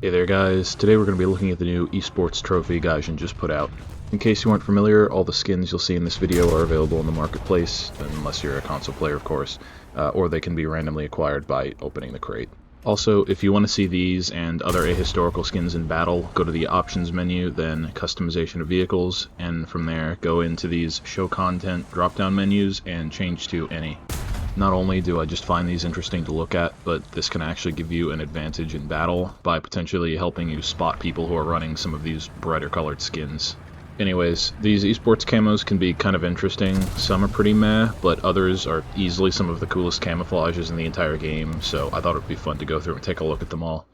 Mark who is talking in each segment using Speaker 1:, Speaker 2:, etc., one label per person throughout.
Speaker 1: Hey there guys, today we're going to be looking at the new eSports trophy Gaijin just put out. In case you aren't familiar, all the skins you'll see in this video are available in the marketplace, unless you're a console player of course, or they can be randomly acquired by opening the crate. Also, if you want to see these and other ahistorical skins in battle, go to the options menu, then customization of vehicles, and from there go into these show content drop-down menus and change to any. Not only do I just find these interesting to look at, but this can actually give you an advantage in battle by potentially helping you spot people who are running some of these brighter colored skins. Anyways, these esports camos can be kind of interesting. Some are pretty meh, but others are easily some of the coolest camouflages in the entire game, so I thought it would be fun to go through and take a look at them all.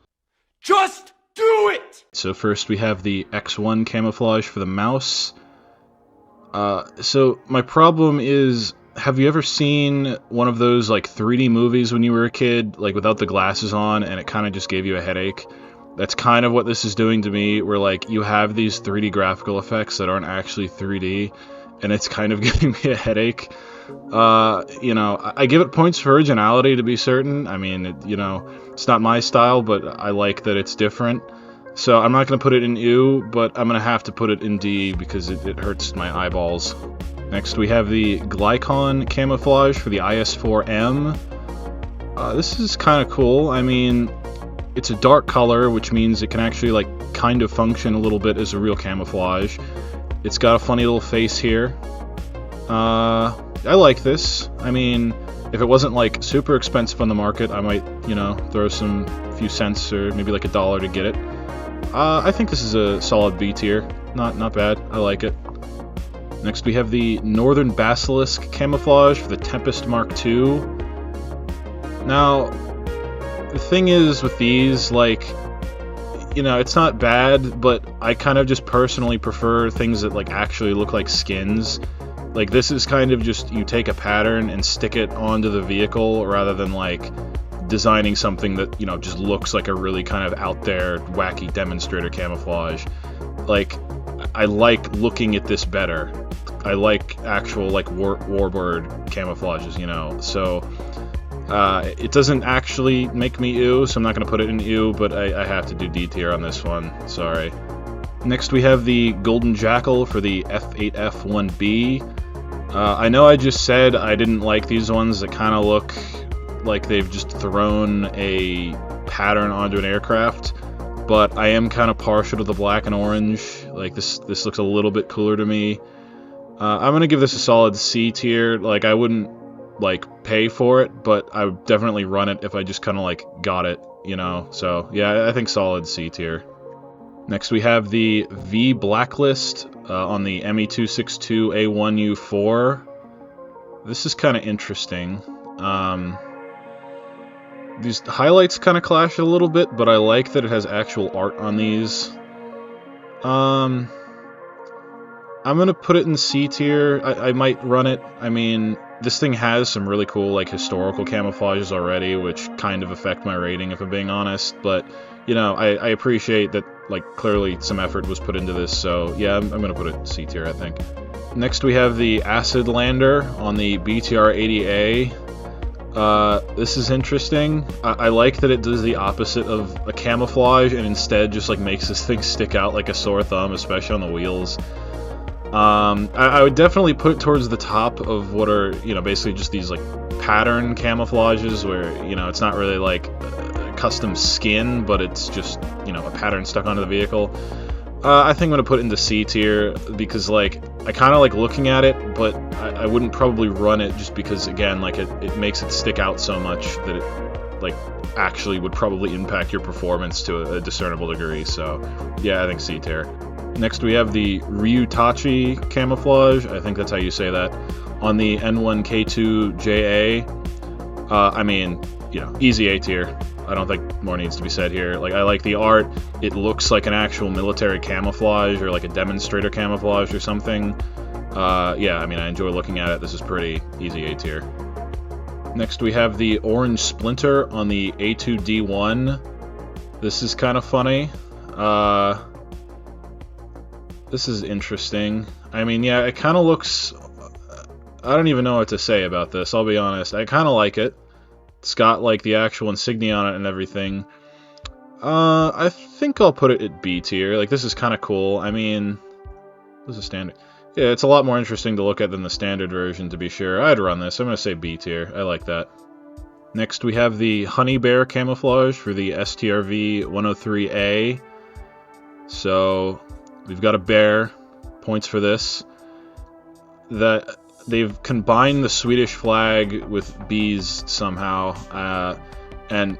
Speaker 2: Just do it!
Speaker 1: So first we have the X1 camouflage for the mouse. So my problem is, have you ever seen one of those like 3D movies when you were a kid, like without the glasses on, and it kind of just gave you a headache? That's kind of what this is doing to me, where like you have these 3D graphical effects that aren't actually 3D, and it's kind of giving me a headache. You know, I give it points for originality to be certain. I mean, you know, it's not my style, but I like that it's different. So I'm not going to put it in U, but I'm going to have to put it in D because it hurts my eyeballs. Next we have the Gaijin camouflage for the IS-4M. This is kind of cool. I mean, it's a dark color, which means it can actually like kind of function a little bit as a real camouflage. It's got a funny little face here. I like this. I mean, if it wasn't like super expensive on the market, I might, you know, throw some few cents or maybe like $1 to get it. I think this is a solid B tier. Not bad. I like it. Next we have the Northern Basilisk camouflage for the Tempest Mark II. Now, the thing is with these, like, you know, it's not bad, but I kind of just personally prefer things that like actually look like skins. Like this is kind of just, you take a pattern and stick it onto the vehicle rather than like designing something that, you know, just looks like a really kind of out there wacky demonstrator camouflage. Like, I like looking at this better. I like actual like warbird camouflages, you know. So it doesn't actually make me ew, so I'm not going to put it in ew, but I have to do D tier on this one. Sorry. Next we have the Golden Jackal for the F8F1B. I know I just said I didn't like these ones that kind of look like they've just thrown a pattern onto an aircraft, but I am kind of partial to the black and orange. Like this looks a little bit cooler to me. I'm gonna give this a solid C tier. Like I wouldn't like pay for it, but I would definitely run it if I just kind of like got it, you know. So yeah, I think solid C tier. Next we have the V Blacklist on the ME262A1U4. This is kind of interesting. These highlights kind of clash a little bit, but I like that it has actual art on these. I'm gonna put it in C tier. I might run it. I mean, this thing has some really cool like historical camouflages already, which kind of affect my rating if I'm being honest. But you know, I appreciate that like clearly some effort was put into this. So yeah, I'm gonna put it in C tier, I think. Next we have the Acid Lander on the BTR-80A. This is interesting. I like that it does the opposite of a camouflage and instead just like makes this thing stick out like a sore thumb, especially on the wheels. I would definitely put it towards the top of what are, you know, basically just these like pattern camouflages where, you know, it's not really like a custom skin, but it's just, you know, a pattern stuck onto the vehicle. I think I'm going to put it into C tier because, like, I kind of like looking at it, but I wouldn't probably run it just because, again, like, it makes it stick out so much that it, like, actually would probably impact your performance to a discernible degree. So, yeah, I think C tier. Next, we have the Ryutachi camouflage. I think that's how you say that. On the N1K2JA. I mean, you know, easy A tier. I don't think more needs to be said here. Like, I like the art. It looks like an actual military camouflage or like a demonstrator camouflage or something. Yeah, I mean, I enjoy looking at it. This is pretty easy A tier. Next, we have the Orange Splinter on the A2D1. This is kind of funny. This is interesting. I mean, yeah, it kind of looks... I don't even know what to say about this, I'll be honest. I kind of like it. It's got, like, the actual insignia on it and everything. I think I'll put it at B tier. Like, this is kind of cool. I mean, this is standard. Yeah, it's a lot more interesting to look at than the standard version, to be sure. I'd run this. I'm going to say B tier. I like that. Next, we have the Honey Bear camouflage for the STRV 103A. So, we've got a bear. Points for this. They've combined the Swedish flag with bees somehow. And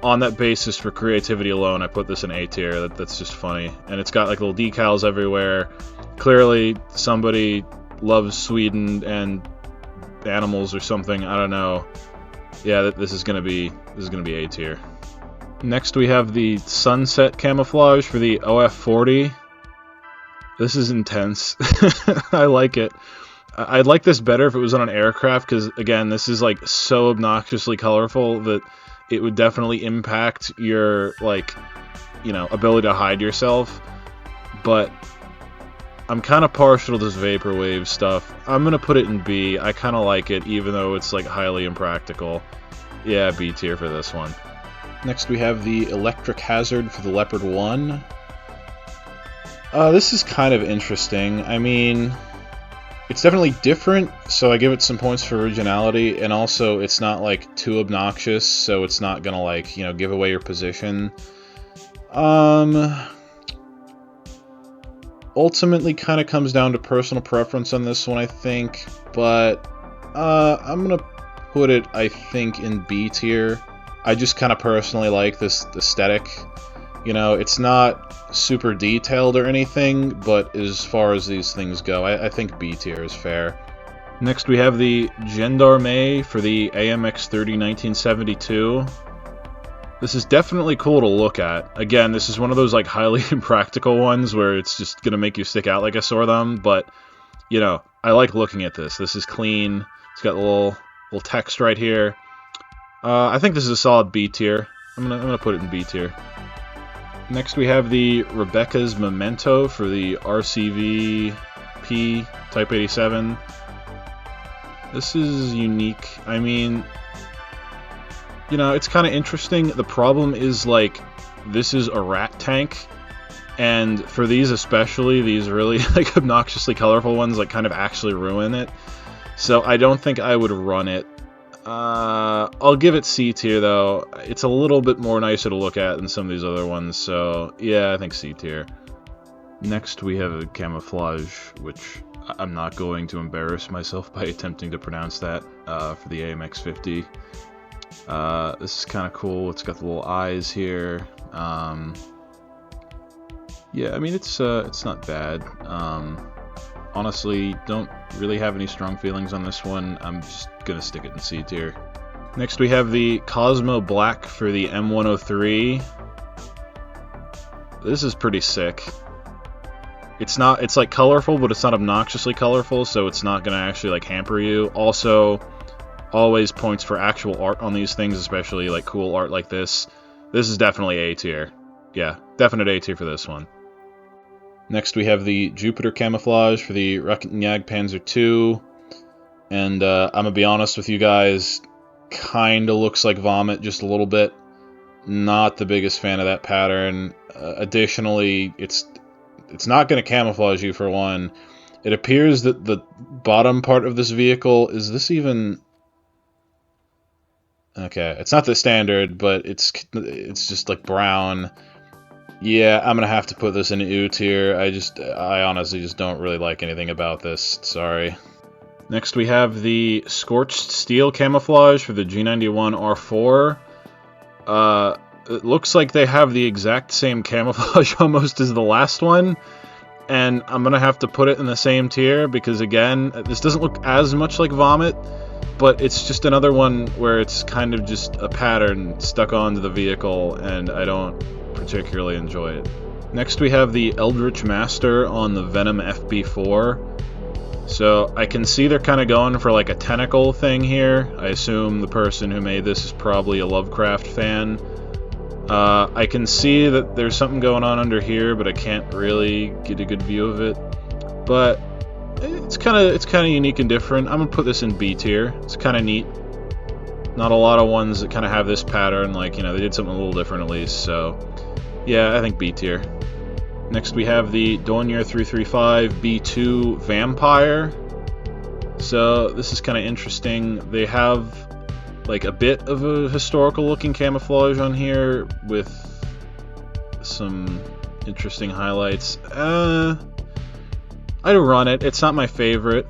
Speaker 1: on that basis, for creativity alone, I put this in A tier. That's just funny. And it's got like little decals everywhere. Clearly, somebody loves Sweden and animals or something. I don't know. Yeah, this is gonna be A tier. Next, we have the sunset camouflage for the OF40. This is intense. I like it. I'd like this better if it was on an aircraft, because again, this is like so obnoxiously colorful that it would definitely impact your, like, you know, ability to hide yourself. But I'm kind of partial to this vaporwave stuff. I'm gonna put it in B. I kind of like it, even though it's like highly impractical. Yeah, B tier for this one. Next, we have the electric hazard for the Leopard 1. This is kind of interesting. I mean, it's definitely different, so I give it some points for originality, and also it's not like too obnoxious, so it's not gonna, like, you know, give away your position. Ultimately kind of comes down to personal preference on this one, I think, but I'm gonna put it, I think, in B tier. I just kind of personally like this aesthetic. You know, it's not super detailed or anything, but as far as these things go, I think B tier is fair. Next, we have the Gendarme for the AMX-30 1972. This is definitely cool to look at. Again, this is one of those like highly impractical ones where it's just gonna make you stick out like a sore thumb, but you know, I like looking at this. This is clean. It's got a little text right here. I think this is a solid B tier. I'm gonna put it in B tier. Next, we have the Rebecca's Memento for the RCV-P Type 87. This is unique. I mean, you know, it's kind of interesting. The problem is, like, this is a rat tank, and for these especially, these really, like, obnoxiously colorful ones, like, kind of actually ruin it. So I don't think I would run it. I'll give it C tier, though. It's a little bit more nicer to look at than some of these other ones, so yeah, I think C tier. Next, we have a camouflage, which I'm not going to embarrass myself by attempting to pronounce that, for the AMX-50. This is kind of cool. It's got the little eyes here. Yeah, I mean, it's not bad. Honestly, don't really have any strong feelings on this one. I'm just gonna stick it in C tier. Next, we have the Cosmo Black for the M103. This is pretty sick. It's like colorful, but it's not obnoxiously colorful, so it's not gonna actually like hamper you. Also, always points for actual art on these things, especially like cool art like this. This is definitely A tier. Yeah, definite A tier for this one. Next, we have the Jupiter camouflage for the Jagdpanzer II. And I'm going to be honest with you guys, kind of looks like vomit just a little bit. Not the biggest fan of that pattern. Additionally, it's not going to camouflage you, for one. It appears that the bottom part of this vehicle, is this even... Okay, it's not the standard, but it's just like brown. Yeah, I'm gonna have to put this in U tier. I honestly just don't really like anything about this. Sorry. Next, we have the Scorched Steel camouflage for the G91R4. It looks like they have the exact same camouflage almost as the last one, and I'm gonna have to put it in the same tier because, again, this doesn't look as much like vomit, but it's just another one where it's kind of just a pattern stuck onto the vehicle, and I don't particularly enjoy it. Next, we have the Eldritch Master on the Venom FB4. So I can see they're kind of going for like a tentacle thing here. I assume the person who made this is probably a Lovecraft fan. I can see that there's something going on under here, but I can't really get a good view of it. But it's kind of unique and different. I'm gonna put this in B tier. It's kind of neat. Not a lot of ones that kind of have this pattern. Like, you know, they did something a little different at least. So Yeah, I think B tier. Next we have the Dornier 335 B2 Vampire. So this is kind of interesting. They have like a bit of a historical looking camouflage on here with some interesting highlights. I'd run it. It's not my favorite.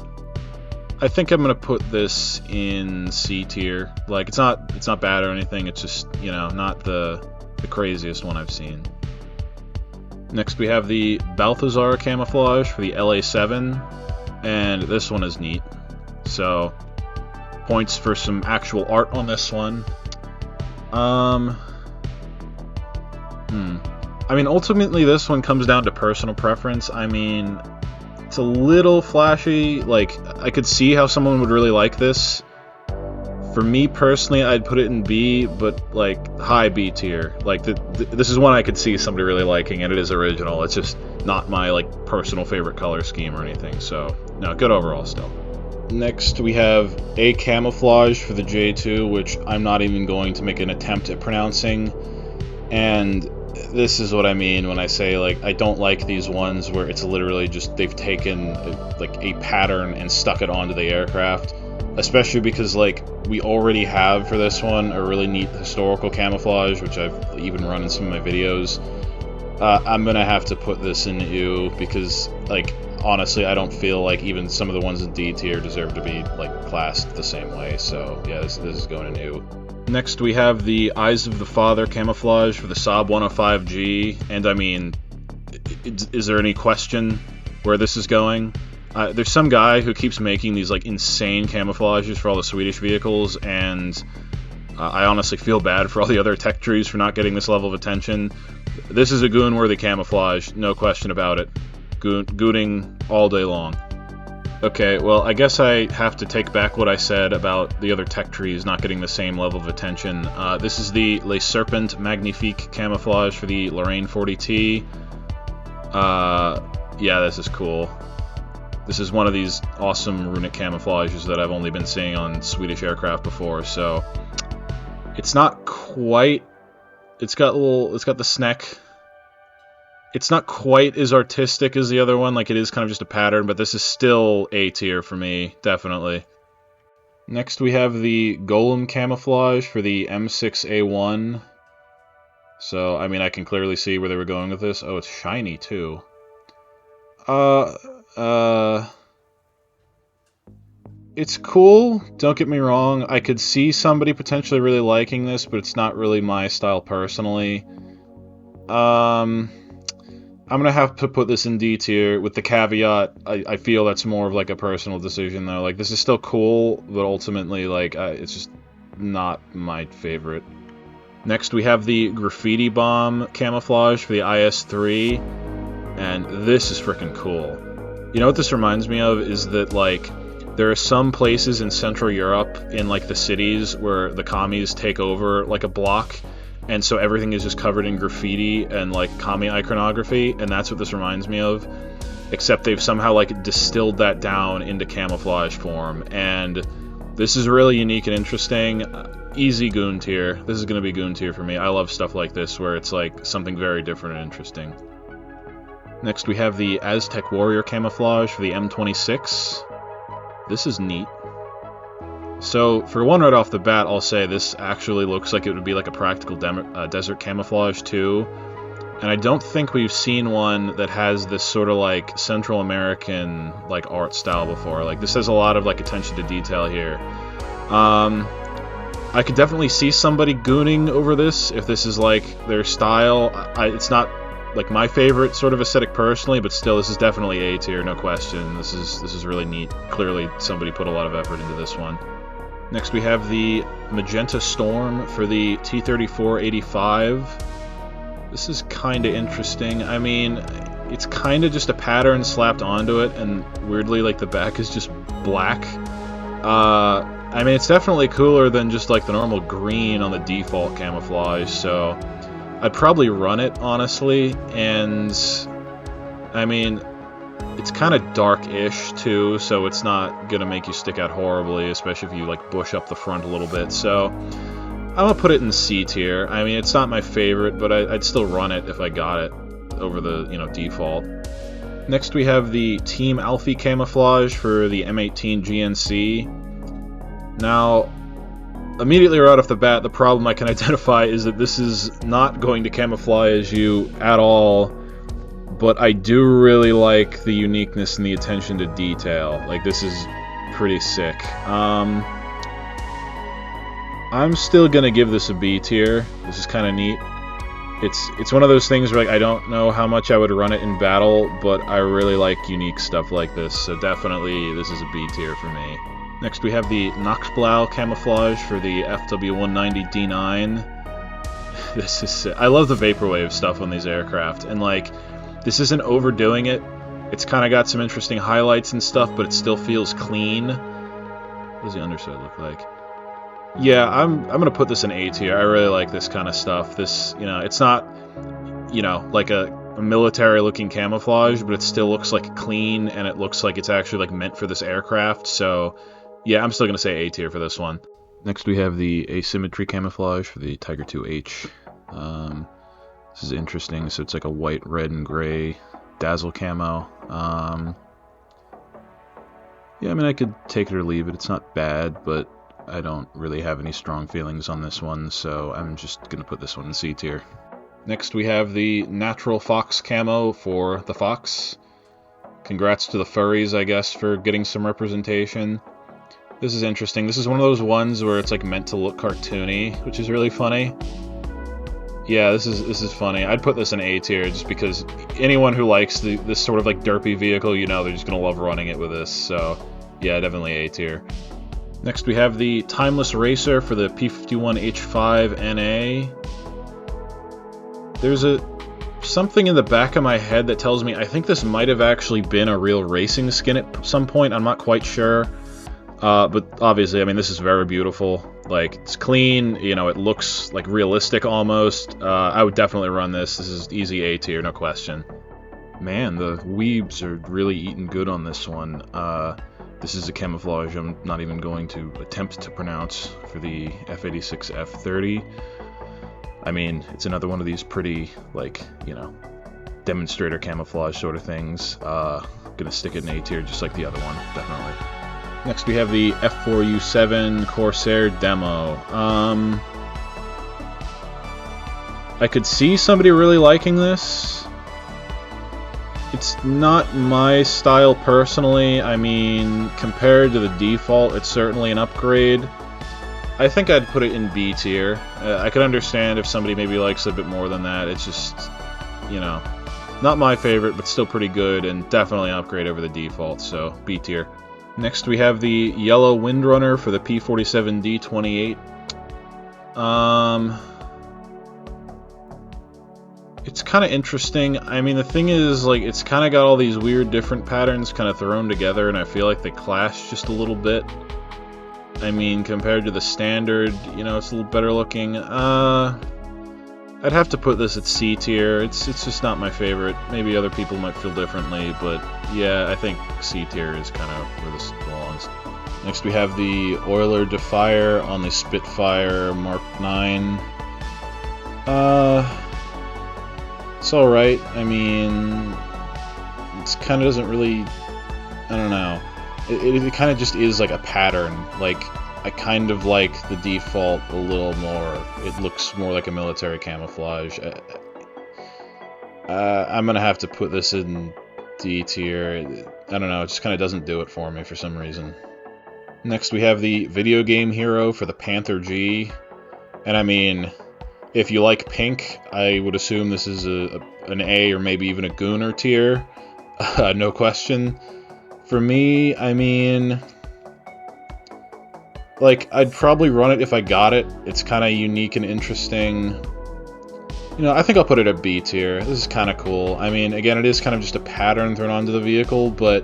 Speaker 1: I think I'm gonna put this in C tier. Like it's not bad or anything. It's just, you know, not the craziest one I've seen. Next we have the Balthazar camouflage for the LA7, and this one is neat. So points for some actual art on this one. I mean, ultimately this one comes down to personal preference. I mean, it's a little flashy. Like, I could see how someone would really like this. For me personally, I'd put it in B, but like high B tier. Like this is one I could see somebody really liking, and it is original. It's just not my like personal favorite color scheme or anything. So no, good overall still. Next we have a camouflage for the J2, which I'm not even going to make an attempt at pronouncing. And this is what I mean when I say, like, I don't like these ones where it's literally just they've taken like a pattern and stuck it onto the aircraft. Especially because, like, we already have for this one a really neat historical camouflage, which I've even run in some of my videos. I'm gonna have to put this in U because, like, honestly, I don't feel like even some of the ones in D tier deserve to be, like, classed the same way. So, yeah, this is going in U. Next, we have the Eyes of the Father camouflage for the Saab 105G. And, I mean, is there any question where this is going? There's some guy who keeps making these like insane camouflages for all the Swedish vehicles, and I honestly feel bad for all the other tech trees for not getting this level of attention. This is a goon-worthy camouflage, no question about it. Gooning all day long. Okay, well, I guess I have to take back what I said about the other tech trees not getting the same level of attention. This is the Les Serpent Magnifique camouflage for the Lorraine 40T. Yeah, this is cool. This is one of these awesome runic camouflages that I've only been seeing on Swedish aircraft before, so it's not quite, it's got the sneck. It's not quite as artistic as the other one, like it is kind of just a pattern, but this is still A tier for me, definitely. Next we have the Golem camouflage for the M6A1. So, I mean, I can clearly see where they were going with this. Oh, it's shiny too. It's cool, don't get me wrong. I could see somebody potentially really liking this, but it's not really my style personally. I'm gonna have to put this in D tier with the caveat, I feel that's more of like a personal decision though. Like, this is still cool, but ultimately, like, it's just not my favorite. Next we have the Graffiti Bomb camouflage for the IS-3. And this is freaking cool. You know what this reminds me of is that, like, there are some places in Central Europe, in, like, the cities where the commies take over, like, a block, and so everything is just covered in graffiti and, like, commie iconography, and that's what this reminds me of. Except they've somehow, like, distilled that down into camouflage form, and this is really unique and interesting. Easy goon tier. This is gonna be goon tier for me. I love stuff like this, where it's, like, something very different and interesting. Next we have the Aztec Warrior camouflage for the M26. This is neat. So, for one right off the bat, I'll say this actually looks like it would be like a practical desert camouflage too. And I don't think we've seen one that has this sort of like Central American like art style before. Like, this has a lot of like attention to detail here. I could definitely see somebody gooning over this if this is like their style. It's not like my favorite sort of aesthetic personally, but still, this is definitely A tier, no question. This is really neat. Clearly, somebody put a lot of effort into this one. Next, we have the Magenta Storm for the T-34-85. This is kind of interesting. I mean, it's kind of just a pattern slapped onto it, and weirdly, like, the back is just black. I mean, it's definitely cooler than just, like, the normal green on the default camouflage, so I'd probably run it, honestly, and I mean, it's kind of dark-ish, too, so it's not gonna make you stick out horribly, especially if you, like, bush up the front a little bit, so I'm gonna put it in C tier. I mean, it's not my favorite, but I'd still run it if I got it over the, default. Next we have the Team Alfie camouflage for the M18 GNC. Now, immediately right off the bat, the problem I can identify is that this is not going to camouflage you at all, but I do really like the uniqueness and the attention to detail. Like, this is pretty sick. I'm still gonna give this a B tier. This is kind of neat. It's one of those things where, like, I don't know how much I would run it in battle, but I really like unique stuff like this, so definitely this is a B tier for me. Next we have the Nachtblau camouflage for the FW190D9. This is sick. I love the vaporwave stuff on these aircraft, and like, this isn't overdoing it. It's kind of got some interesting highlights and stuff, but it still feels clean. What does the underside look like? Yeah, I'm gonna put this in A tier. I really like this kind of stuff. This, it's not, like a military-looking camouflage, but it still looks like clean, and it looks like it's actually like meant for this aircraft. So, yeah, I'm still gonna say A tier for this one. Next, we have the asymmetry camouflage for the Tiger II-H. This is interesting. So it's like a white, red, and gray dazzle camo. Yeah, I mean, I could take it or leave it. It's not bad, but I don't really have any strong feelings on this one, so I'm just going to put this one in C tier. Next we have the Natural Fox camo for the Fox. Congrats to the furries, I guess, for getting some representation. This is interesting. This is one of those ones where it's like meant to look cartoony, which is really funny. Yeah, this is funny. I'd put this in A tier just because anyone who likes this sort of like derpy vehicle, they're just going to love running it with this, so yeah, definitely A tier. Next we have the Timeless Racer for the P51H5NA. There's something in the back of my head that tells me I think this might have actually been a real racing skin at some point. I'm not quite sure. But obviously, I mean, this is very beautiful. Like, it's clean, it looks like realistic almost. I would definitely run this. This is easy A tier, no question. Man, the weebs are really eating good on this one. This is a camouflage I'm not even going to attempt to pronounce for the F86 F30. I mean, it's another one of these pretty, like, demonstrator camouflage sort of things. Gonna stick it in A tier just like the other one, definitely. Next we have the F4U7 Corsair demo. I could see somebody really liking this. It's not my style personally. I mean, compared to the default, it's certainly an upgrade. I think I'd put it in B tier. I could understand if somebody maybe likes it a bit more than that. It's just, not my favorite, but still pretty good, and definitely an upgrade over the default, so B tier. Next we have the Yellow Windrunner for the P47D28. It's kind of interesting. I mean, the thing is, like, it's kind of got all these weird different patterns kind of thrown together, and I feel like they clash just a little bit. I mean, compared to the standard, it's a little better looking. I'd have to put this at C tier. It's just not my favorite. Maybe other people might feel differently, but yeah, I think C tier is kind of where this belongs. Next we have the Euler Defier on the Spitfire Mark 9. It's alright. I mean, it kind of doesn't really, I don't know. It kind of just is like a pattern. Like, I kind of like the default a little more. It looks more like a military camouflage. I'm gonna have to put this in D tier. I don't know, it just kind of doesn't do it for me for some reason. Next we have the Video Game Hero for the Panther G. And I mean, if you like pink, I would assume this is an A or maybe even a Gooner tier. No question. For me, I mean, like, I'd probably run it if I got it. It's kind of unique and interesting. I think I'll put it at B tier. This is kind of cool. I mean, again, it is kind of just a pattern thrown onto the vehicle, but,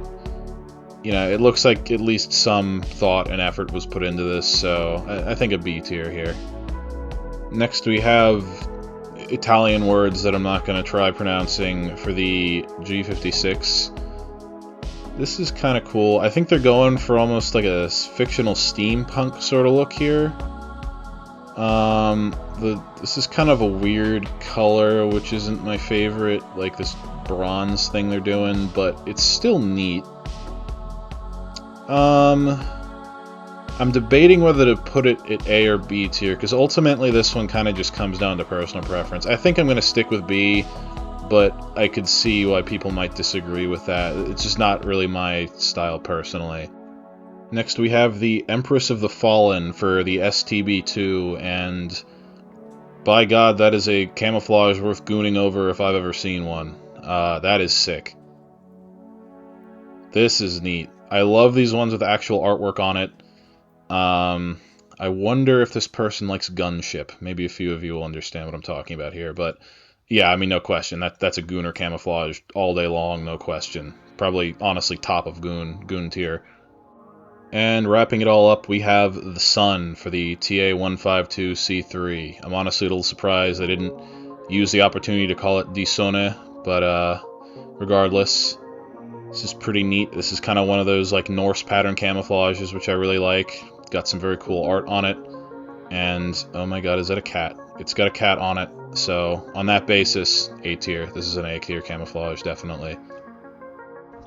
Speaker 1: it looks like at least some thought and effort was put into this, so I think a B tier here. Next we have Italian words that I'm not going to try pronouncing for the G56. This is kind of cool. I think they're going for almost like a fictional steampunk sort of look here. This is kind of a weird color, which isn't my favorite, like this bronze thing they're doing, but it's still neat. I'm debating whether to put it at A or B tier, because ultimately this one kind of just comes down to personal preference. I think I'm going to stick with B, but I could see why people might disagree with that. It's just not really my style personally. Next we have the Empress of the Fallen for the STB2, and by God, that is a camouflage worth gooning over if I've ever seen one. That is sick. This is neat. I love these ones with actual artwork on it. I wonder if this person likes Gunship. Maybe a few of you will understand what I'm talking about here, but yeah, I mean, no question. That's a Gooner camouflage all day long, no question. Probably, honestly, top of Goon tier. And wrapping it all up, we have the Sun for the TA152C3. I'm honestly a little surprised they didn't use the opportunity to call it Disone, but regardless, this is pretty neat. This is kind of one of those like Norse pattern camouflages, which I really like. Got some very cool art on it. And, oh my god, is that a cat? It's got a cat on it. So, on that basis, A tier. This is an A tier camouflage, definitely.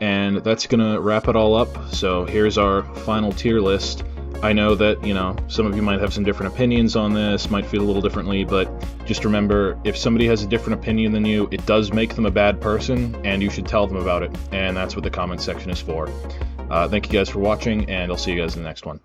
Speaker 1: And that's gonna wrap it all up. So, here's our final tier list. I know that, you know, some of you might have some different opinions on this, might feel a little differently, but just remember, if somebody has a different opinion than you, it does make them a bad person, and you should tell them about it. And that's what the comment section is for. Thank you guys for watching, and I'll see you guys in the next one.